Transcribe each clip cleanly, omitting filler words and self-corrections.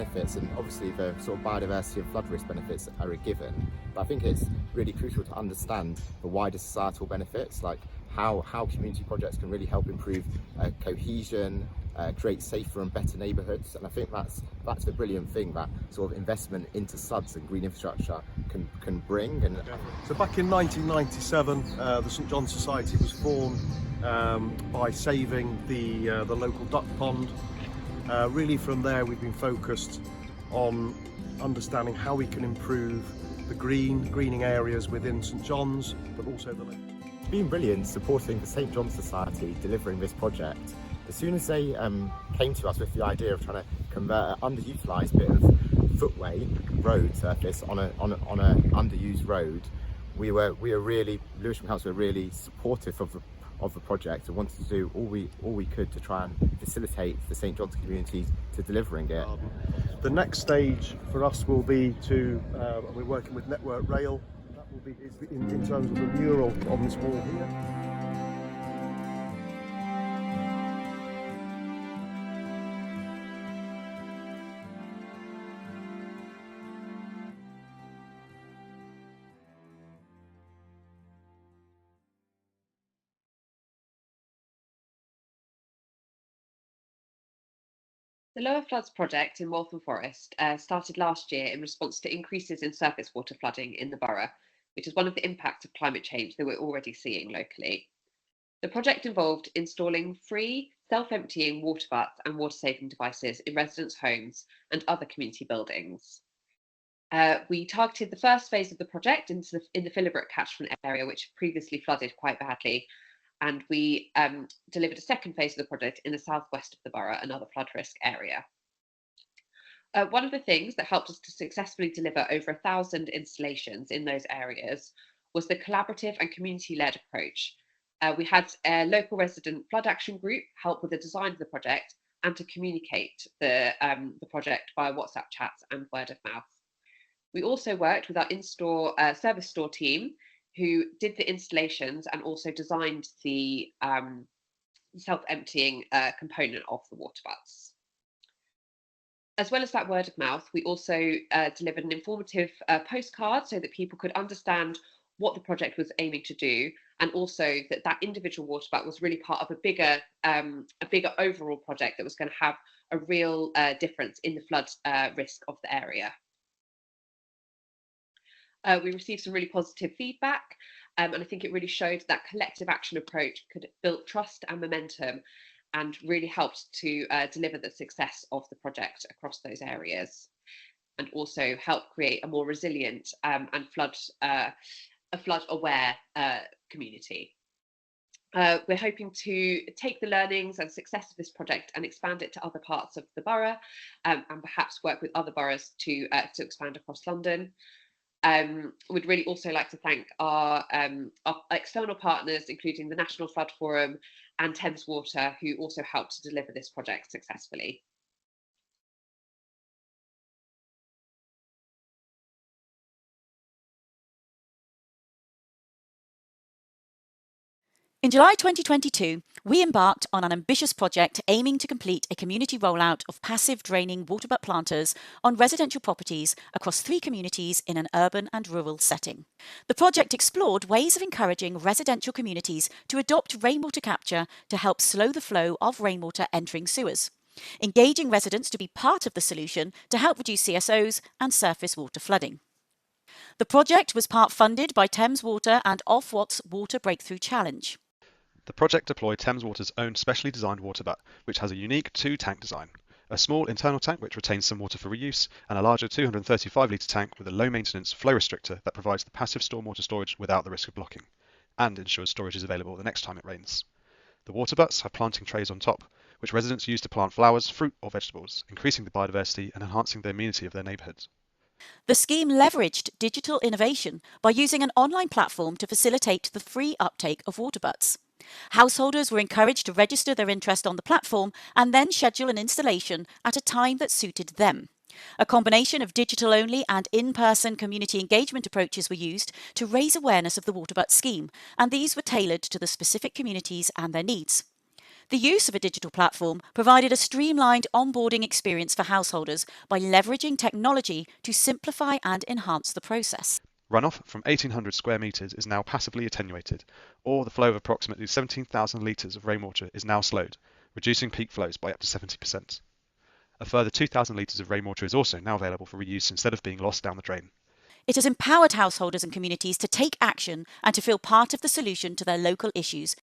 benefits, and obviously the sort of biodiversity and flood risk benefits are a given, but I think it's really crucial to understand the wider societal benefits, like how community projects can really help improve cohesion, create safer and better neighbourhoods. And I think that's the brilliant thing that sort of investment into SuDS and green infrastructure can bring. And so back in 1997, the St John Society was formed by saving the local duck pond. Really from there we've been focused on understanding how we can improve the greening areas within St John's, but also the lake. It's been brilliant supporting the St John Society delivering this project. As soon as they came to us with the idea of trying to convert an underutilised bit of footway road surface on an underused road, we were really, Lewisham Council were really supportive of the project and wanted to do all we could to try and facilitate the St John's community to delivering it. The next stage for us will be to, we're working with Network Rail, that will be in terms of the mural on this wall here. The Lower Floods project in Waltham Forest started last year in response to increases in surface water flooding in the borough, which is one of the impacts of climate change that we're already seeing locally. The project involved installing free, self-emptying water butts and water-saving devices in residents' homes and other community buildings. We targeted the first phase of the project in the Philibrook catchment area, which previously flooded quite badly, and we delivered a second phase of the project in the southwest of the borough, another flood risk area. One of the things that helped us to successfully deliver over 1,000 installations in those areas was the collaborative and community-led approach. We had a local resident flood action group help with the design of the project and to communicate the project via WhatsApp chats and word of mouth. We also worked with our in-store service store team, who did the installations and also designed the self-emptying component of the water butts. As well as that word of mouth, we also delivered an informative postcard so that people could understand what the project was aiming to do, and also that individual water butt was really part of a bigger overall project that was going to have a real difference in the flood risk of the area. We received some really positive feedback, and I think it really showed that collective action approach could build trust and momentum and really helped to deliver the success of the project across those areas, and also help create a more resilient and flood-aware community. We're hoping to take the learnings and success of this project and expand it to other parts of the borough, and perhaps work with other boroughs to expand across London. We'd really also like to thank our external partners, including the National Flood Forum and Thames Water, who also helped to deliver this project successfully. In July 2022, we embarked on an ambitious project aiming to complete a community rollout of passive draining water butt planters on residential properties across 3 communities in an urban and rural setting. The project explored ways of encouraging residential communities to adopt rainwater capture to help slow the flow of rainwater entering sewers, engaging residents to be part of the solution to help reduce CSOs and surface water flooding. The project was part funded by Thames Water and Ofwat's Water Breakthrough Challenge. The project deployed Thames Water's own specially designed water butt, which has a unique 2-tank design. A small internal tank which retains some water for reuse, and a larger 235-litre tank with a low-maintenance flow restrictor that provides the passive stormwater storage without the risk of blocking, and ensures storage is available the next time it rains. The water butts have planting trays on top, which residents use to plant flowers, fruit or vegetables, increasing the biodiversity and enhancing the amenity of their neighbourhoods. The scheme leveraged digital innovation by using an online platform to facilitate the free uptake of water butts. Householders were encouraged to register their interest on the platform and then schedule an installation at a time that suited them. A combination of digital-only and in-person community engagement approaches were used to raise awareness of the water butt scheme, and these were tailored to the specific communities and their needs. The use of a digital platform provided a streamlined onboarding experience for householders by leveraging technology to simplify and enhance the process. Runoff from 1,800 square metres is now passively attenuated, or the flow of approximately 17,000 litres of rainwater is now slowed, reducing peak flows by up to 70%. A further 2,000 litres of rainwater is also now available for reuse instead of being lost down the drain. It has empowered householders and communities to take action and to feel part of the solution to their local issues.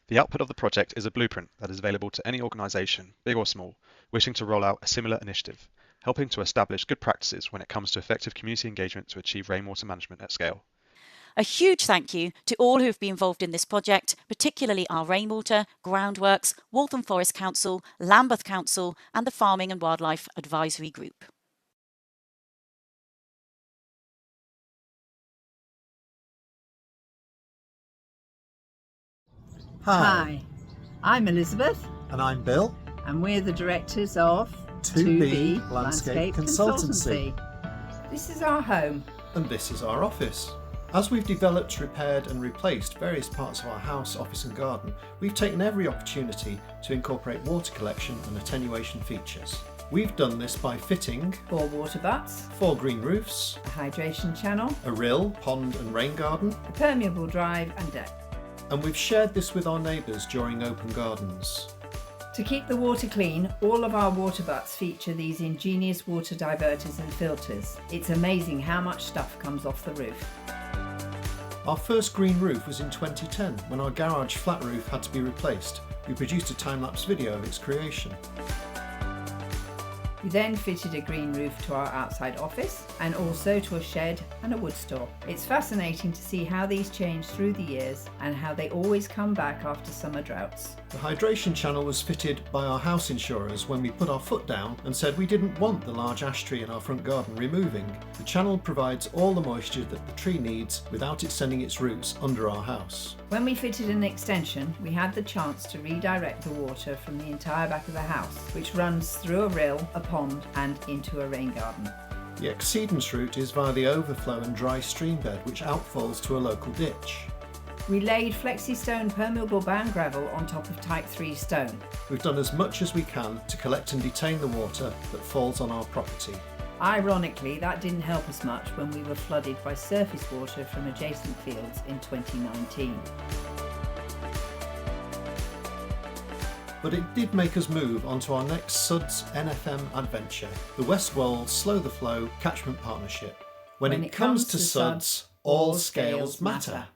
The output of the project is a blueprint that is available to any organisation, big or small, wishing to roll out a similar initiative, helping to establish good practices when it comes to effective community engagement to achieve rainwater management at scale. A huge thank you to all who have been involved in this project, particularly our Rainwater, Groundworks, Waltham Forest Council, Lambeth Council and the Farming and Wildlife Advisory Group. Hi, I'm Elizabeth And I'm Bill. and we're the directors of 2B Landscape Consultancy. This is our home. And this is our office. As we've developed, repaired and replaced various parts of our house, office and garden, we've taken every opportunity to incorporate water collection and attenuation features. We've done this by fitting 4 water butts, 4 green roofs, a hydration channel, a rill, pond and rain garden, a permeable drive and deck. and we've shared this with our neighbours during open gardens. To keep the water clean, all of our water butts feature these ingenious water diverters and filters. It's amazing how much stuff comes off the roof. Our first green roof was in 2010 when our garage flat roof had to be replaced. We produced a time-lapse video of its creation. We then fitted a green roof to our outside office and also to a shed and a wood store. It's fascinating to see how these change through the years and how they always come back after summer droughts. The hydration channel was fitted by our house insurers when we put our foot down and said we didn't want the large ash tree in our front garden removing. The channel provides all the moisture that the tree needs without it sending its roots under our house. When we fitted an extension, we had the chance to redirect the water from the entire back of the house, which runs through a rill, a pond and into a rain garden. The exceedance route is via the overflow and dry stream bed which outfalls to a local ditch. We laid flexi-stone permeable bound gravel on top of Type 3 stone. We've done as much as we can to collect and detain the water that falls on our property. Ironically, that didn't help us much when we were flooded by surface water from adjacent fields in 2019. But it did make us move on to our next SuDS NFM adventure, the West Wolds Slow the Flow Catchment Partnership. When it comes to SuDS, all scales matter.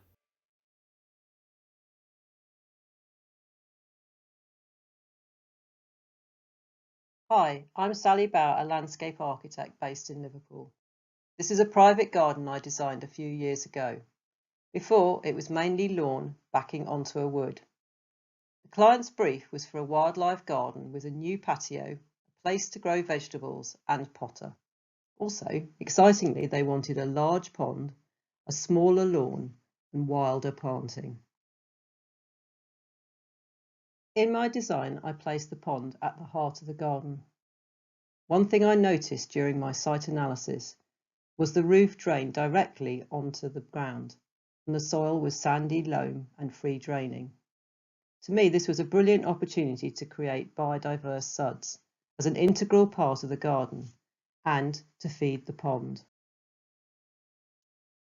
Hi, I'm Sally Bower, a landscape architect based in Liverpool. This is a private garden I designed a few years ago. Before, it was mainly lawn backing onto a wood. The client's brief was for a wildlife garden with a new patio, a place to grow vegetables and potter. Also, excitingly, they wanted a large pond, a smaller lawn and wilder planting. In my design, I placed the pond at the heart of the garden. One thing I noticed during my site analysis was the roof drained directly onto the ground, and the soil was sandy, loam and free draining. To me, this was a brilliant opportunity to create biodiverse SuDS as an integral part of the garden and to feed the pond.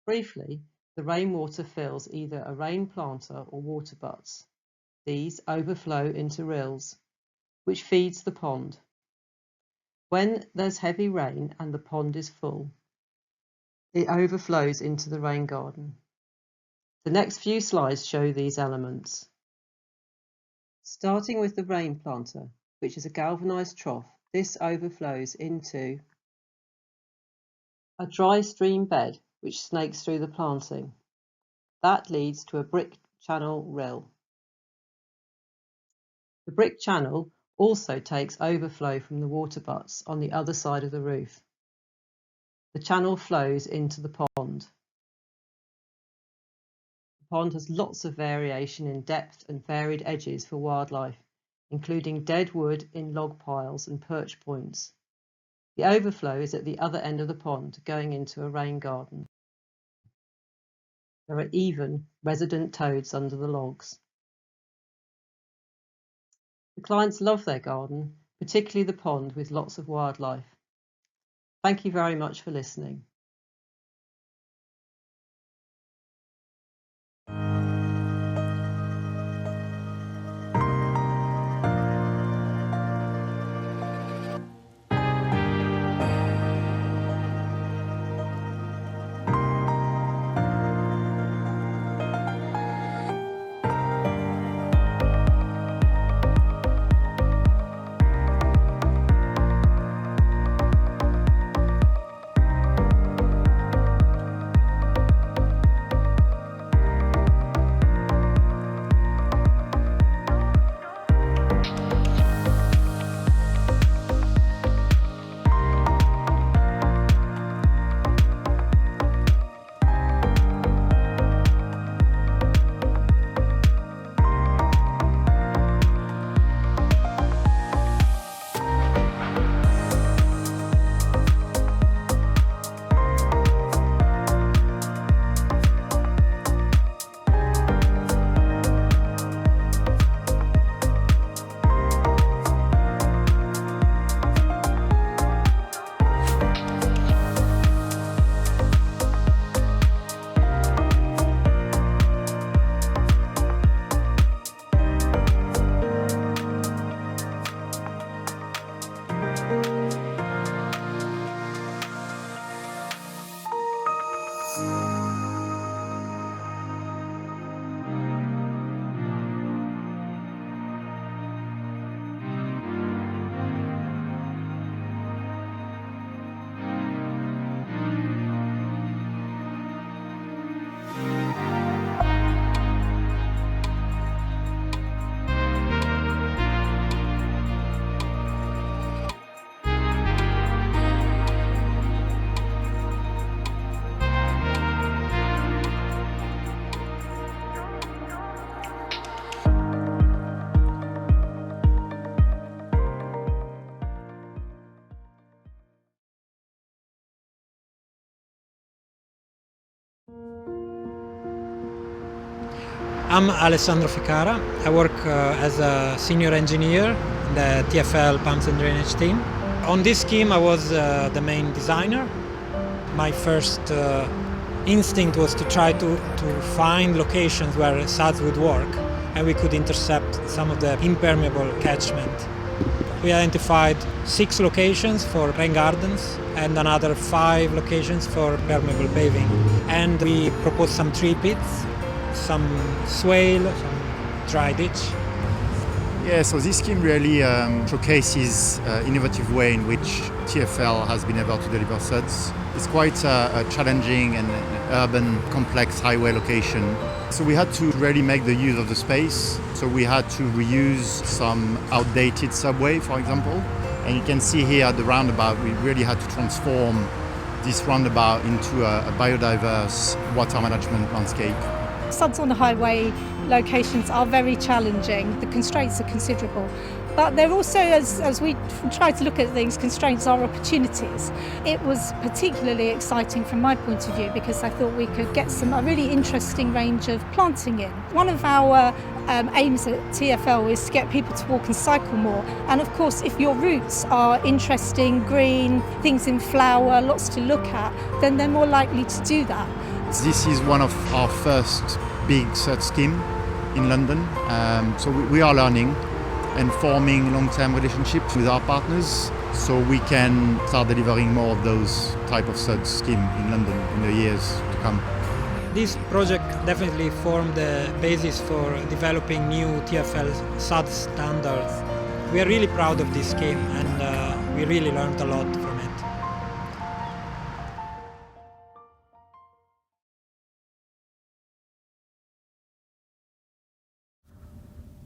Briefly, the rainwater fills either a rain planter or water butts. These overflow into rills, which feeds the pond. When there's heavy rain and the pond is full, it overflows into the rain garden. The next few slides show these elements. Starting with the rain planter, which is a galvanised trough, this overflows into a dry stream bed which snakes through the planting. That leads to a brick channel rill. The brick channel also takes overflow from the water butts on the other side of the roof. The channel flows into the pond. The pond has lots of variation in depth and varied edges for wildlife, including dead wood in log piles and perch points. The overflow is at the other end of the pond, going into a rain garden. There are even resident toads under the logs. The clients love their garden, particularly the pond with lots of wildlife. Thank you very much for listening. I'm Alessandro Ficara. I work as a senior engineer in the TfL Pumps and Drainage team. On this scheme I was the main designer. My first instinct was to try to find locations where SuDS would work and we could intercept some of the impermeable catchment. We identified 6 locations for rain gardens and another 5 locations for permeable paving. And we proposed some tree pits, some swale, some dry ditch. Yeah, so this scheme really showcases innovative way in which TfL has been able to deliver SuDS. It's quite a challenging and urban, complex highway location. So we had to really make the use of the space. So we had to reuse some outdated subway, for example. And you can see here at the roundabout, we really had to transform this roundabout into a biodiverse water management landscape. SuDS on the highway locations are very challenging. The constraints are considerable. But they're also, as we try to look at things, constraints are opportunities. It was particularly exciting from my point of view because I thought we could get a really interesting range of planting in. One of our aims at TfL is to get people to walk and cycle more. And of course, if your routes are interesting, green, things in flower, lots to look at, then they're more likely to do that. This is one of our first big SuDS scheme in London. So we are learning and forming long-term relationships with our partners so we can start delivering more of those type of SuDS scheme in London in the years to come. This project definitely formed the basis for developing new TfL SuDS standards. We are really proud of this scheme and we really learned a lot from it.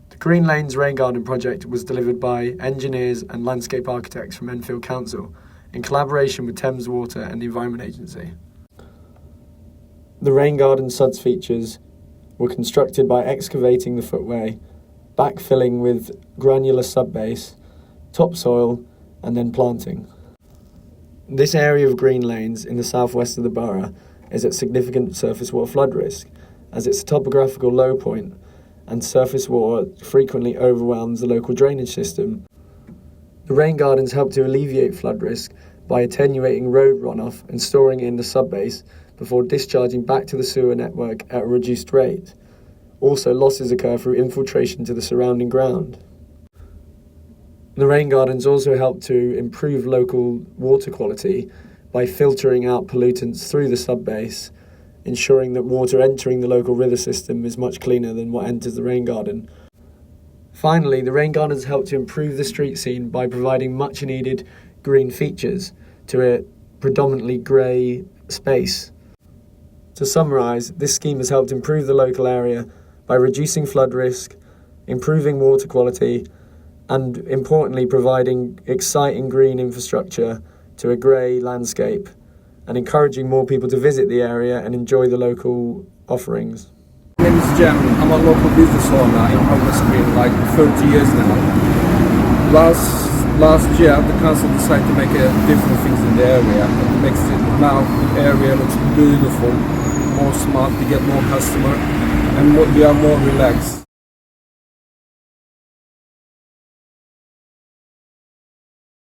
The Green Lanes Rain Garden project was delivered by engineers and landscape architects from Enfield Council in collaboration with Thames Water and the Environment Agency. The rain garden SuDS features were constructed by excavating the footway, backfilling with granular subbase, topsoil and then planting. This area of green lanes in the southwest of the borough is at significant surface water flood risk as it's a topographical low point and surface water frequently overwhelms the local drainage system. The rain gardens help to alleviate flood risk by attenuating road runoff and storing it in the subbase before discharging back to the sewer network at a reduced rate. Also, losses occur through infiltration to the surrounding ground. The rain gardens also help to improve local water quality by filtering out pollutants through the subbase, ensuring that water entering the local river system is much cleaner than what enters the rain garden. Finally, the rain gardens help to improve the street scene by providing much needed green features to a predominantly grey space. To summarise, this scheme has helped improve the local area by reducing flood risk, improving water quality, and importantly providing exciting green infrastructure to a grey landscape and encouraging more people to visit the area and enjoy the local offerings. My name is Jem. I'm a local business owner in Homeless Green, like 30 years now. Last year the council decided to make different things in the area. It makes it now the area looks beautiful, more smart, we get more customer and we are more relaxed.